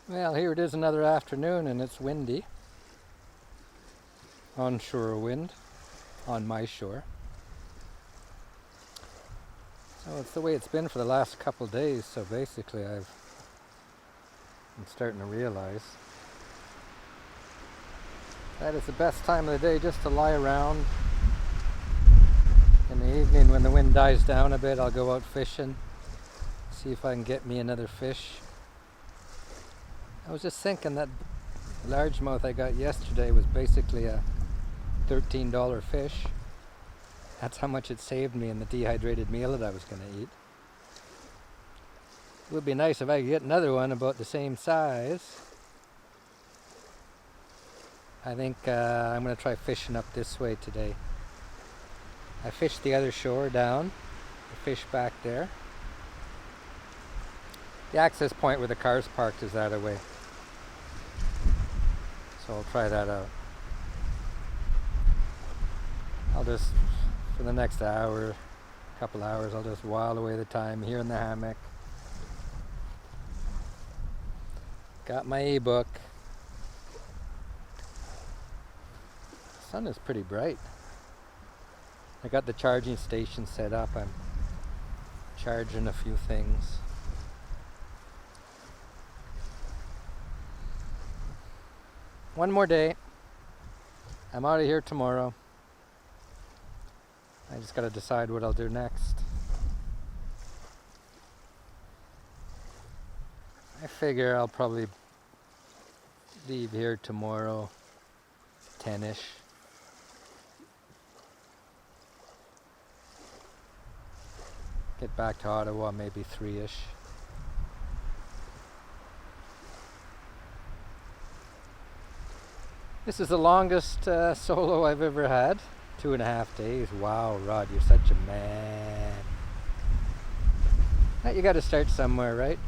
Well, here it is another afternoon and it's windy. Onshore wind on my shore. So it's the way it's been for the last couple of days, so basically I'm starting to realize that it's the best time of the day just to lie around. In the evening when the wind dies down a bit, I'll go out fishing, see if I can get me another fish. I was just thinking that largemouth I got yesterday was basically a $13 fish. That's how much it saved me in the dehydrated meal that I was going to eat. It would be nice if I could get another one about the same size. I think I'm going to try fishing up this way today. I fished the other shore down. I fished back there. The access point where the car's parked is that away. So I'll try that out. I'll just, for the next hour, couple hours, I'll just while away the time here in the hammock. Got my ebook. The sun is pretty bright. I got the charging station set up. I'm charging a few things. One more day. I'm out of here tomorrow. I just got to decide what I'll do next. I figure I'll probably leave here tomorrow 10ish. Get back to Ottawa maybe 3ish. This is the longest solo I've ever had. 2.5 days. Wow, Rod, you're such a man. You got to start somewhere, right?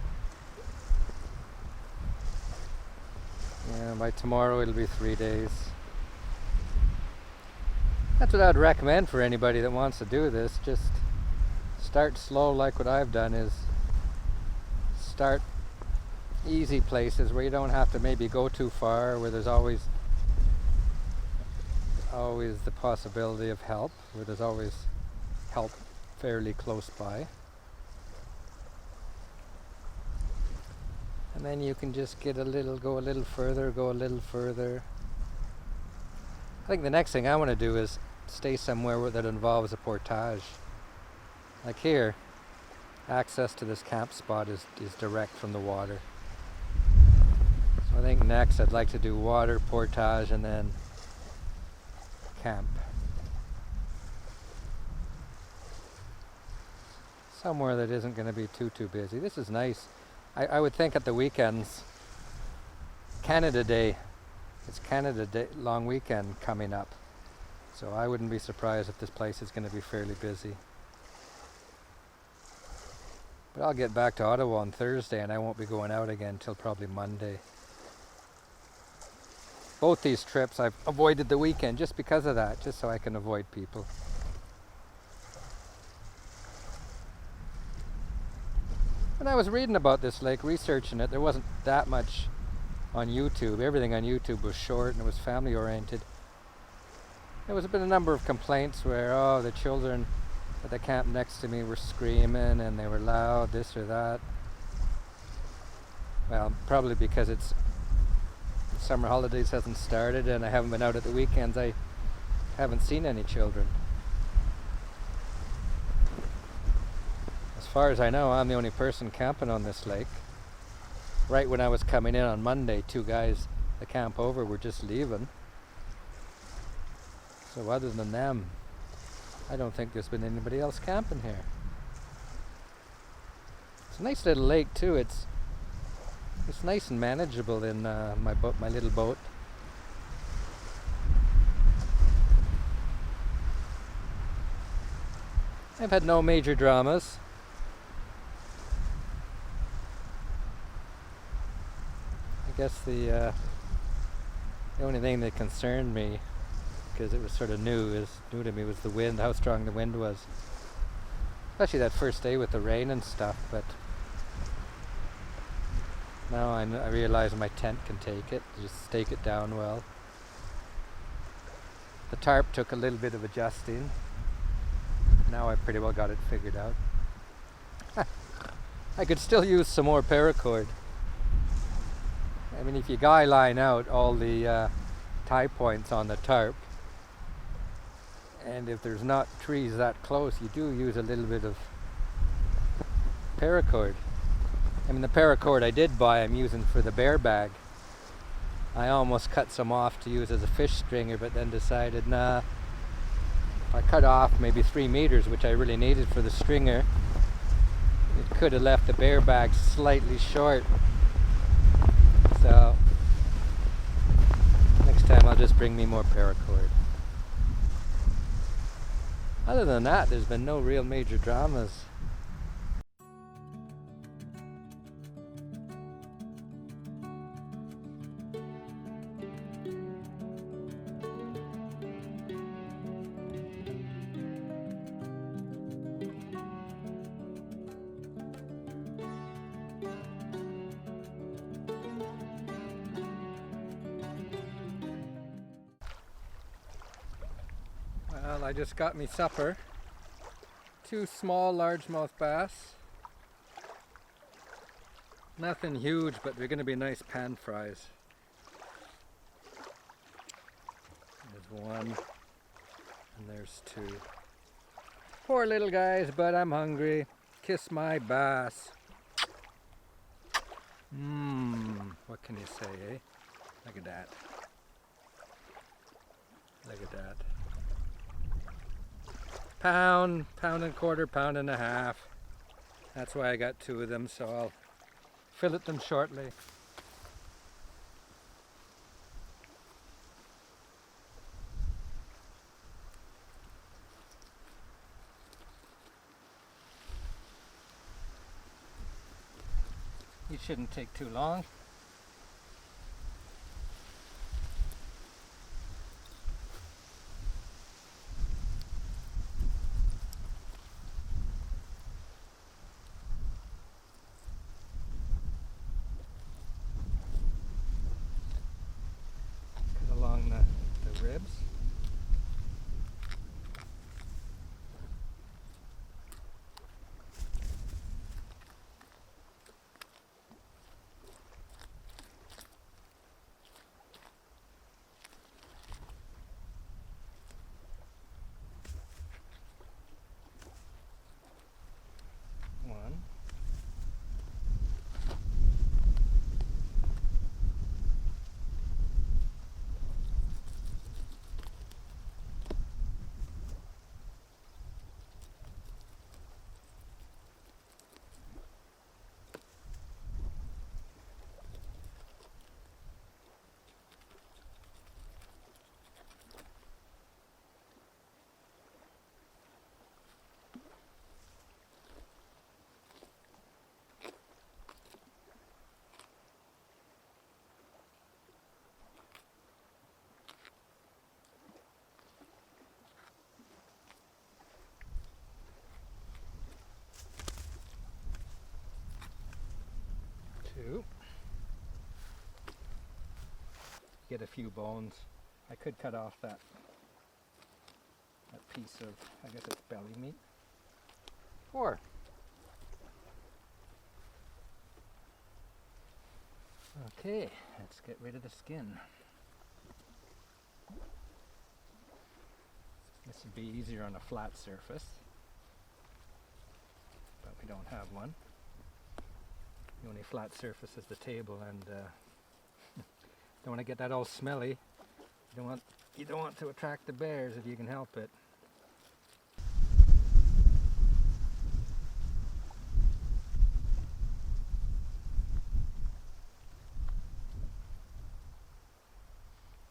Yeah, by tomorrow it'll be 3 days. That's what I'd recommend for anybody that wants to do this. Just start slow, like what I've done, is start easy places where you don't have to maybe go too far, where there's always the possibility of help, where there's always help fairly close by. And then you can just go a little further. I think the next thing I want to do is stay somewhere that involves a portage. Like here, access to this camp spot is direct from the water. So I think next I'd like to do water, portage, and then camp. Somewhere that isn't going to be too busy. This is nice. I would think at the weekends, Canada Day, it's Canada Day, long weekend coming up. So I wouldn't be surprised if this place is going to be fairly busy. But I'll get back to Ottawa on Thursday and I won't be going out again till probably Monday. Both these trips I've avoided the weekend just because of that, just so I can avoid people. When I was reading about this lake, researching it, there wasn't that much on YouTube. Everything on YouTube was short and it was family oriented. There was been a number of complaints where, the children at the camp next to me were screaming and they were loud, this or that. Well, probably because it's summer holidays hasn't started and I haven't been out at the weekends. I haven't seen any children. As far as I know, I'm the only person camping on this lake. Right when I was coming in on Monday, 2 guys the camp over were just leaving. So other than them, I don't think there's been anybody else camping here. It's a nice little lake too. It's nice and manageable in my little boat. I've had no major dramas. I guess the only thing that concerned me, because it was sort of new to me, was the wind, how strong the wind was. Especially that first day with the rain and stuff, but Now I realize my tent can take it. Just stake it down well. The tarp took a little bit of adjusting. Now I pretty well got it figured out. I could still use some more paracord. I mean, if you guy line out all the tie points on the tarp, and if there's not trees that close, you do use a little bit of paracord. I mean, the paracord I did buy, I'm using for the bear bag. I almost cut some off to use as a fish stringer, but then decided, nah, if I cut off maybe 3 meters, which I really needed for the stringer, it could have left the bear bag slightly short. So next time I'll just bring me more paracord. Other than that, there's been no real major dramas. Well, I just got me supper. 2 small largemouth bass. Nothing huge, but they're going to be nice pan fries. There's 1 and there's 2. Poor little guys, but I'm hungry. Kiss my bass. What can you say, eh? Look at that. Look at that. Pound and a quarter, pound and a half. That's why I got 2 of them, so I'll fillet them shortly. It shouldn't take too long. Along the ribs. One. Get a few bones. I could cut off that piece of, I guess it's belly meat. 4. Okay, let's get rid of the skin. This would be easier on a flat surface, but we don't have one. The only flat surface is the table, and don't want to get that all smelly. You don't want to attract the bears if you can help it.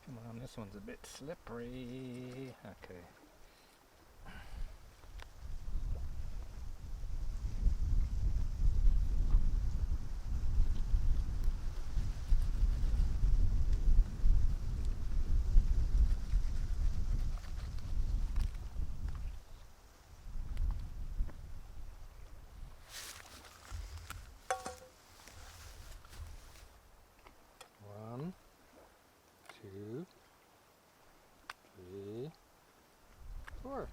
Come on, this one's a bit slippery. Okay. Sure.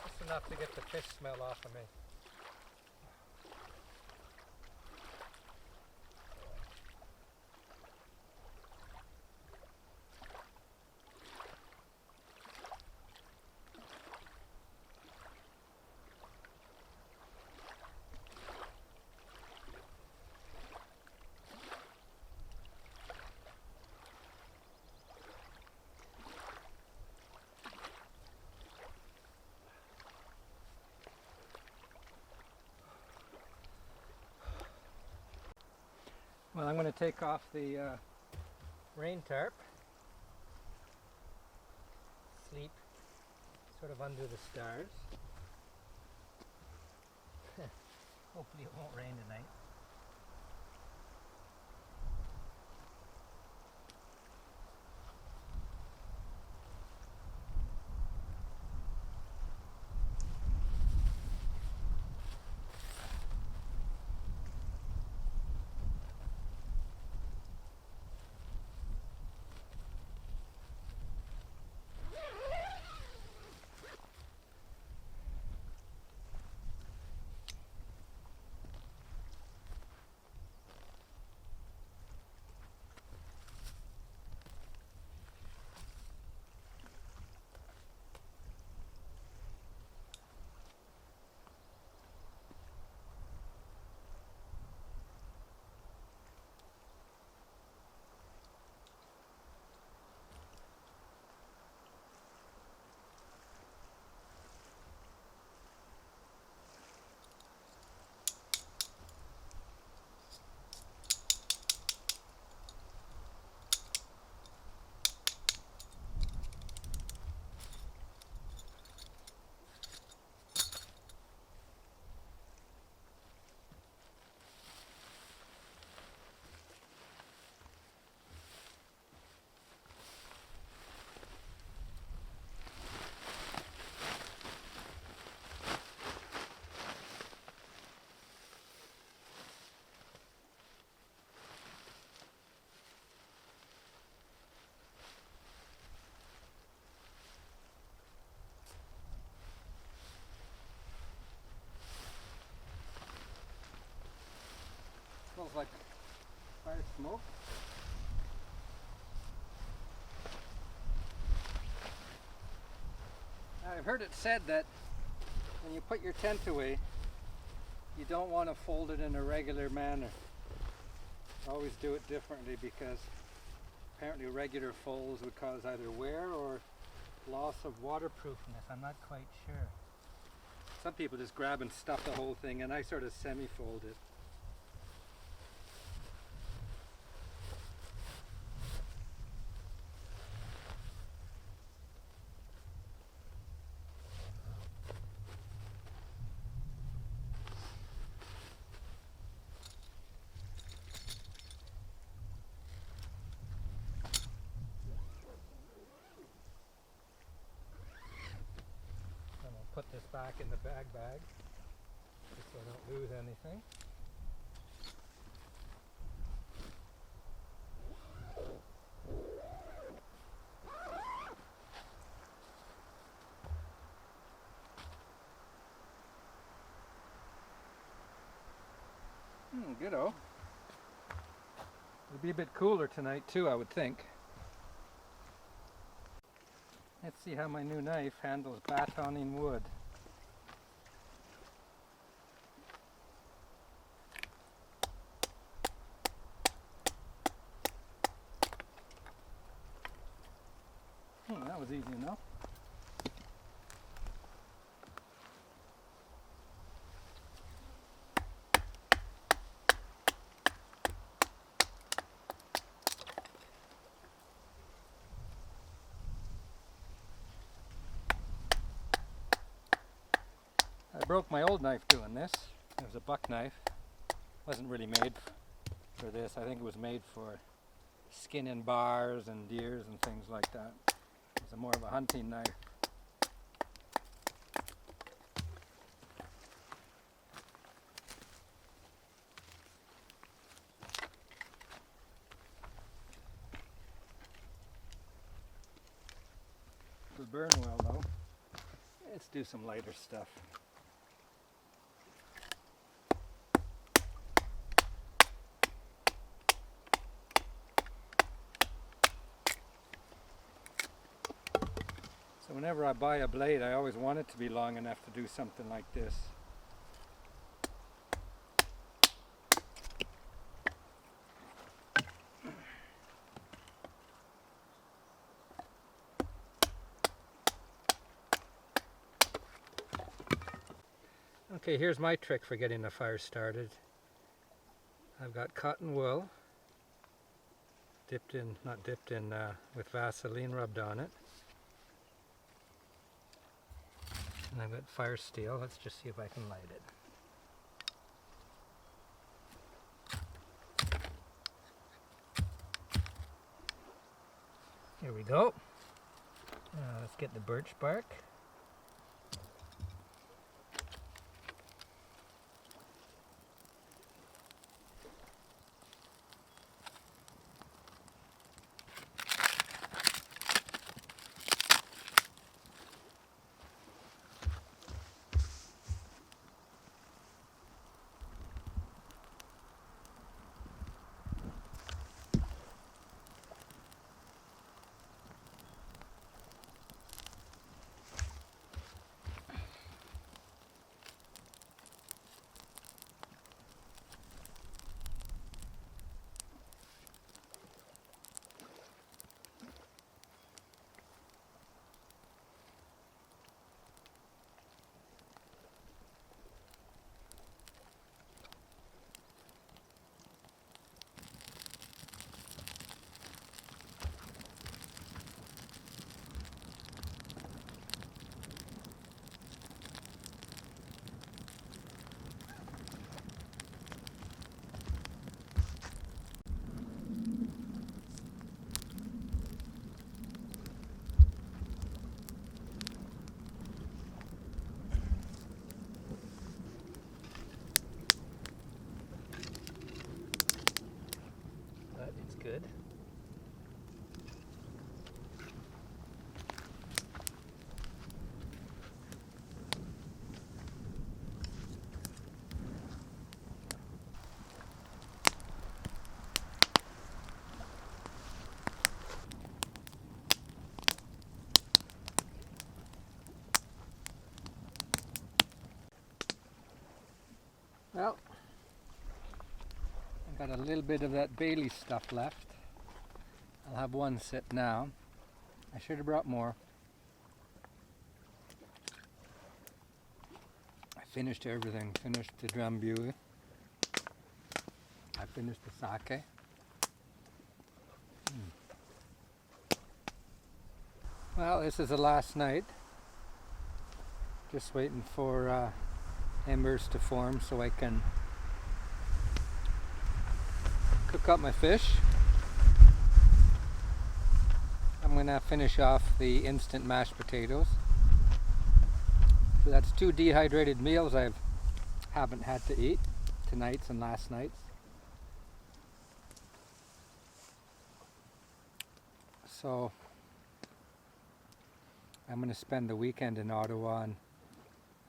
Just enough to get the fish smell off of me. Well, I'm going to take off the rain tarp, sleep sort of under the stars. Hopefully it won't rain tonight. Smells like fire smoke. I've heard it said that when you put your tent away, you don't want to fold it in a regular manner. Always do it differently, because apparently regular folds would cause either wear or loss of waterproofness. I'm not quite sure. Some people just grab and stuff the whole thing, and I sort of semi-fold it. Put this back in the bag just so I don't lose anything. Good-o. It'll be a bit cooler tonight too, I would think. Let's see how my new knife handles batoning wood. That was easy enough. I broke my old knife doing this. It was a buck knife. Wasn't really made for this. I think it was made for skinning bars and deers and things like that. It was more of a hunting knife. It'll burn well though. Let's do some lighter stuff. So whenever I buy a blade, I always want it to be long enough to do something like this. Okay, here's my trick for getting a fire started. I've got cotton wool with Vaseline rubbed on it. And I've got fire steel. Let's just see if I can light it. Here we go. Let's get the birch bark. Good. Well, I've got a little bit of that Bailey stuff left. I'll have one sit now. I should have brought more. I finished everything. Finished the drambuie. I finished the sake. Well, this is the last night. Just waiting for embers to form so I can cook up my fish. I'm going to finish off the instant mashed potatoes. So that's 2 dehydrated meals I haven't had to eat, tonight's and last night's. So I'm going to spend the weekend in Ottawa, and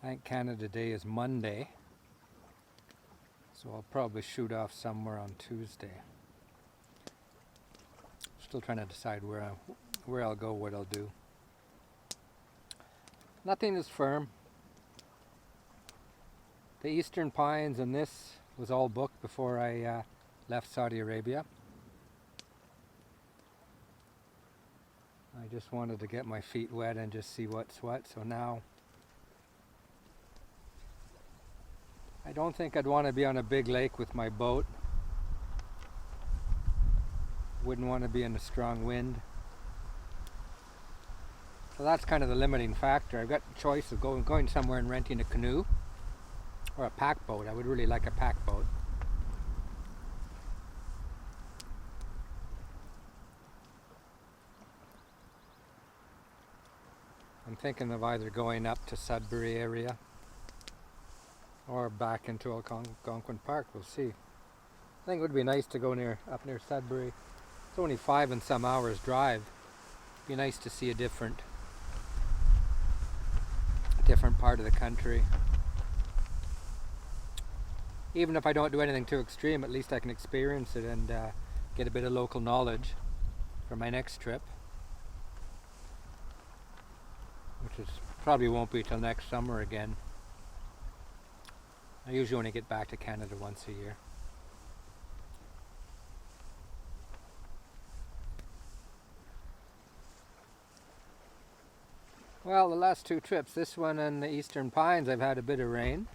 I think Canada Day is Monday. So I'll probably shoot off somewhere on Tuesday. Still trying to decide where I'll go, what I'll do. Nothing is firm. The Eastern Pines and this was all booked before I left Saudi Arabia. I just wanted to get my feet wet and just see what's what. So now I don't think I'd want to be on a big lake with my boat. Wouldn't want to be in a strong wind. So that's kind of the limiting factor. I've got the choice of going somewhere and renting a canoe or a pack boat. I would really like a pack boat. I'm thinking of either going up to Sudbury area or back into Algonquin Park. We'll see. I think it would be nice to go up near Sudbury. It's only 5 and some hours drive. Be nice to see a different part of the country. Even if I don't do anything too extreme, at least I can experience it and get a bit of local knowledge for my next trip, which probably won't be till next summer again. I usually only get back to Canada once a year. Well, the last 2 trips, this one and the Eastern Pines, I've had a bit of rain.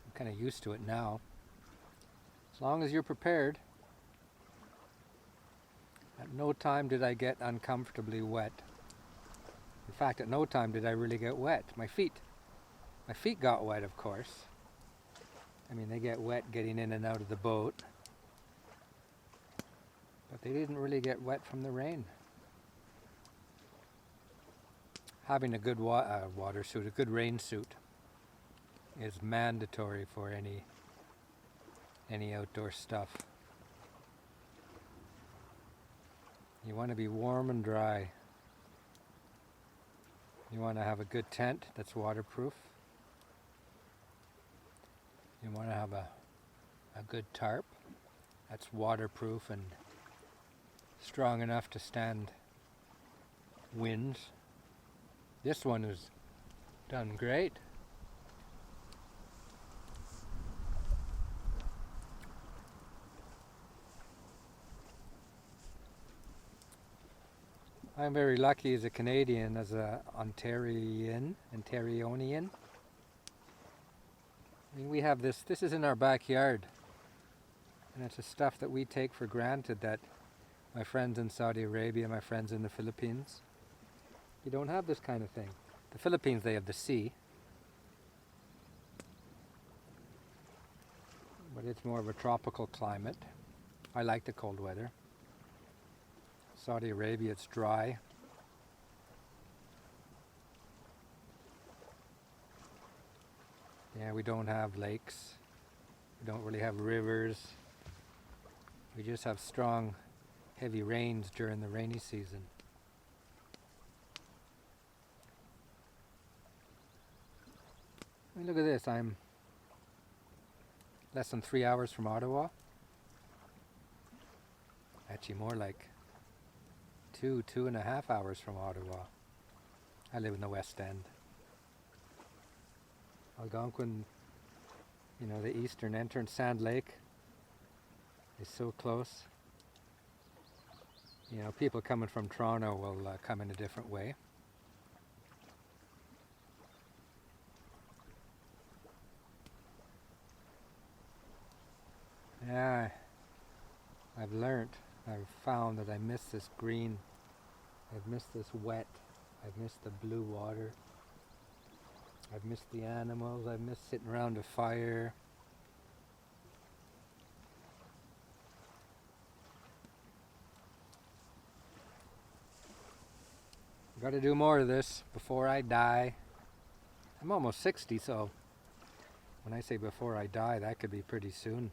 I'm kind of used to it now. As long as you're prepared. At no time did I get uncomfortably wet. In fact, at no time did I really get wet. My feet got wet, of course. I mean, they get wet getting in and out of the boat. But they didn't really get wet from the rain. Having a good water suit, a good rain suit, is mandatory for any outdoor stuff. You want to be warm and dry. You want to have a good tent that's waterproof. You want to have a good tarp that's waterproof and strong enough to stand winds. This one has done great. I'm very lucky as a Canadian, as a Ontarian. I mean, we have this is in our backyard, and it's the stuff that we take for granted, that my friends in Saudi Arabia, my friends in the Philippines, you don't have this kind of thing. The Philippines, they have the sea, but it's more of a tropical climate. I like the cold weather. Saudi Arabia, it's dry. Yeah, we don't have lakes. We don't really have rivers. We just have strong, heavy rains during the rainy season. I mean, look at this. I'm less than 3 hours from Ottawa. Actually, more like 2.5 hours from Ottawa. I live in the West End. Algonquin, the eastern entrance, Sand Lake, is so close. People coming from Toronto will come in a different way. Yeah, I've found that I miss this green. I've missed this wet. I've missed the blue water. I've missed the animals. I've missed sitting around a fire. Got to do more of this before I die. I'm almost 60, so when I say before I die, that could be pretty soon.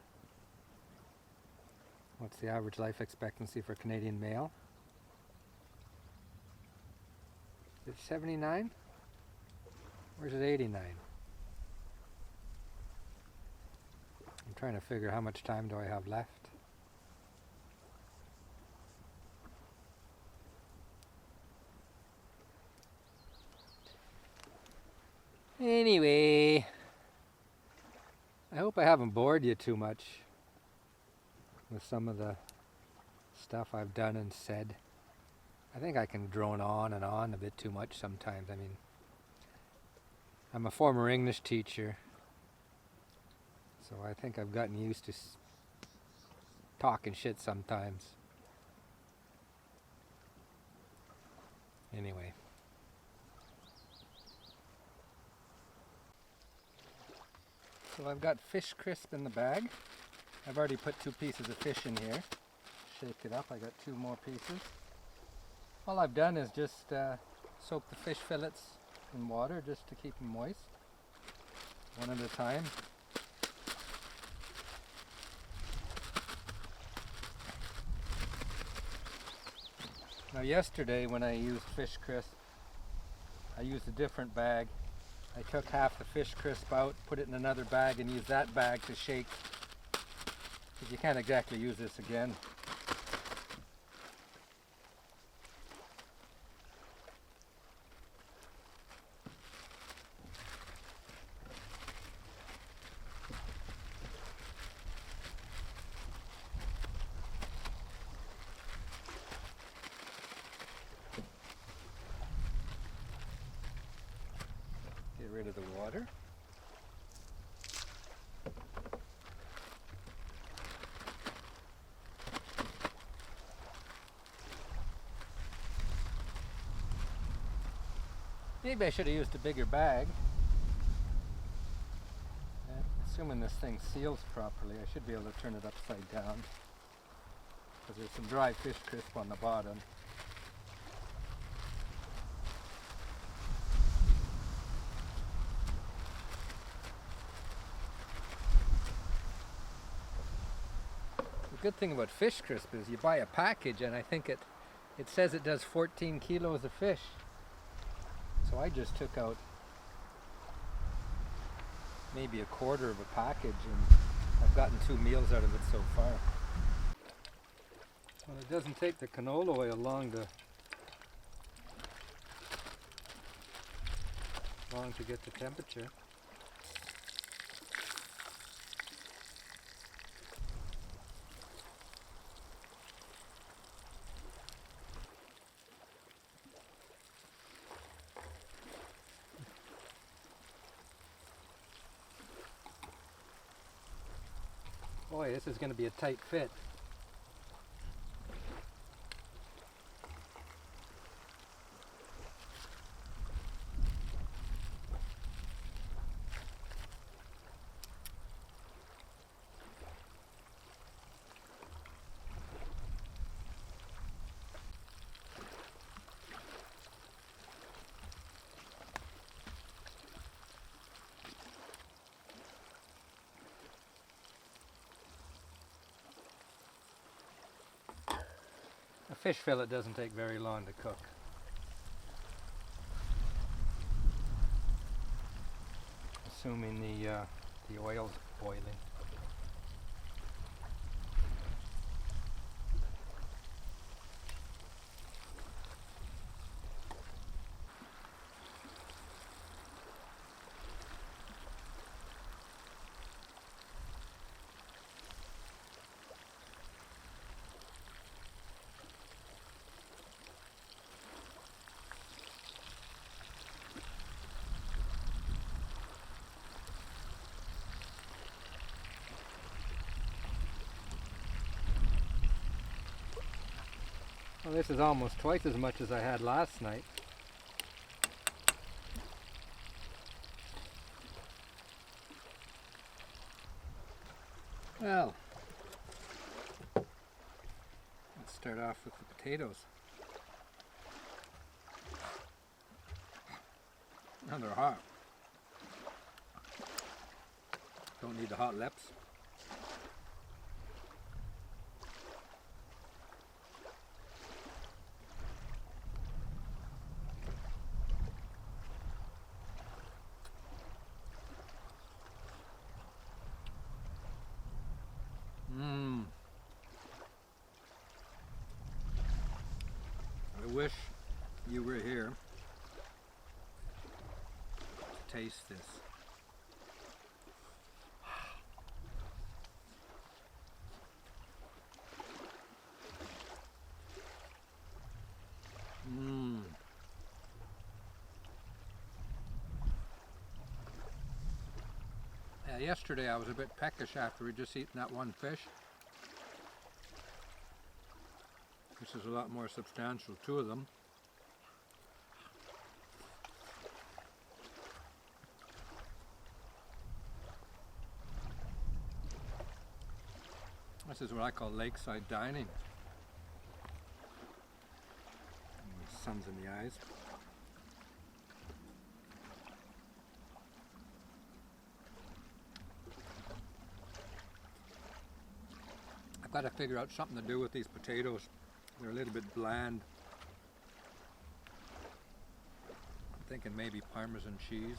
What's the average life expectancy for Canadian male? Is it 79? Where's it 89? I'm trying to figure how much time do I have left. Anyway, I hope I haven't bored you too much with some of the stuff I've done and said. I think I can drone on and on a bit too much sometimes. I mean, I'm a former English teacher, so I think I've gotten used to talking shit sometimes. Anyway. So I've got fish crisp in the bag. I've already put 2 pieces of fish in here. Shake it up, I got 2 more pieces. All I've done is just soak the fish fillets in water just to keep them moist, one at a time. Now yesterday when I used fish crisp, I used a different bag. I took half the fish crisp out, put it in another bag, and used that bag to shake, because you can't exactly use this again. Get rid of the water. Maybe I should have used a bigger bag. Assuming this thing seals properly, I should be able to turn it upside down, because there's some dry fish crisp on the bottom. The good thing about fish crisp is you buy a package, and I think it says it does 14 kilos of fish. So I just took out maybe a quarter of a package, and I've gotten 2 meals out of it so far. Well, it doesn't take the canola oil long to get the temperature. Boy, this is going to be a tight fit. A fish fillet doesn't take very long to cook. Assuming the oil's boiling. Well, this is almost twice as much as I had last night. Well, let's start off with the potatoes. Now they're hot. Don't need the hot lips. wish you were here to taste this. Mmm. Yeah, yesterday I was a bit peckish after we just eaten that one fish. This is a lot more substantial, two of them. This is what I call lakeside dining. And the sun's in the eyes. I've got to figure out something to do with these potatoes. They're a little bit bland. I'm thinking maybe Parmesan cheese.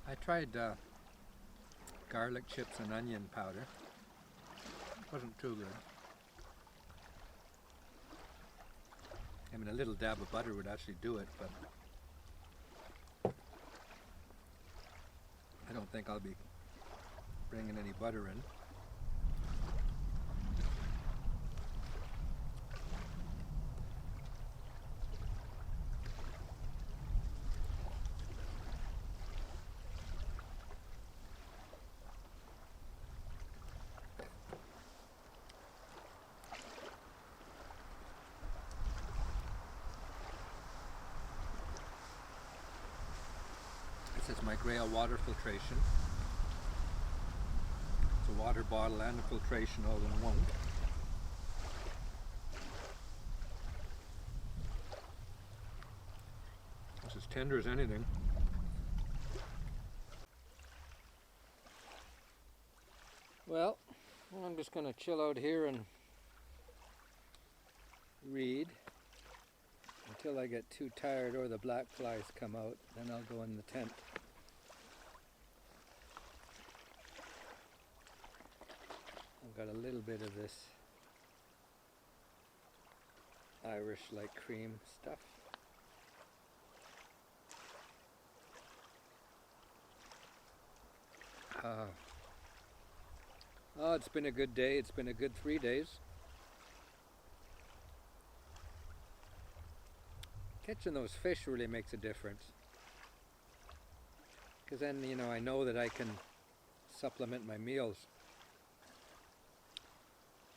I tried garlic chips and onion powder. It wasn't too good. I mean, a little dab of butter would actually do it, but I don't think I'll be bringing any butter in. This is my Grail water filtration. It's a water bottle and a filtration all in one. It's as tender as anything. Well, I'm just going to chill out here and read until I get too tired or the black flies come out. Then I'll go in the tent. I've got a little bit of this Irish like cream stuff. Oh, it's been a good day. It's been a good 3 days. Catching those fish really makes a difference. Because then, you know, I know that I can supplement my meals.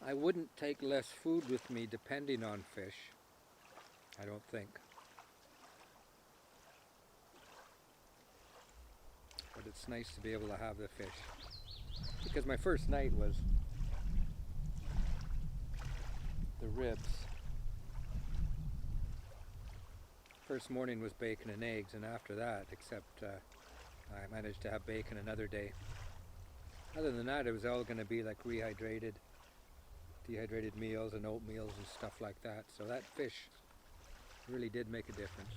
I wouldn't take less food with me depending on fish. I don't think. But it's nice to be able to have the fish. Because my first night was the ribs. First morning was bacon and eggs, and after that, except I managed to have bacon another day. Other than that, it was all going to be like dehydrated meals and oatmeals and stuff like that. So that fish really did make a difference.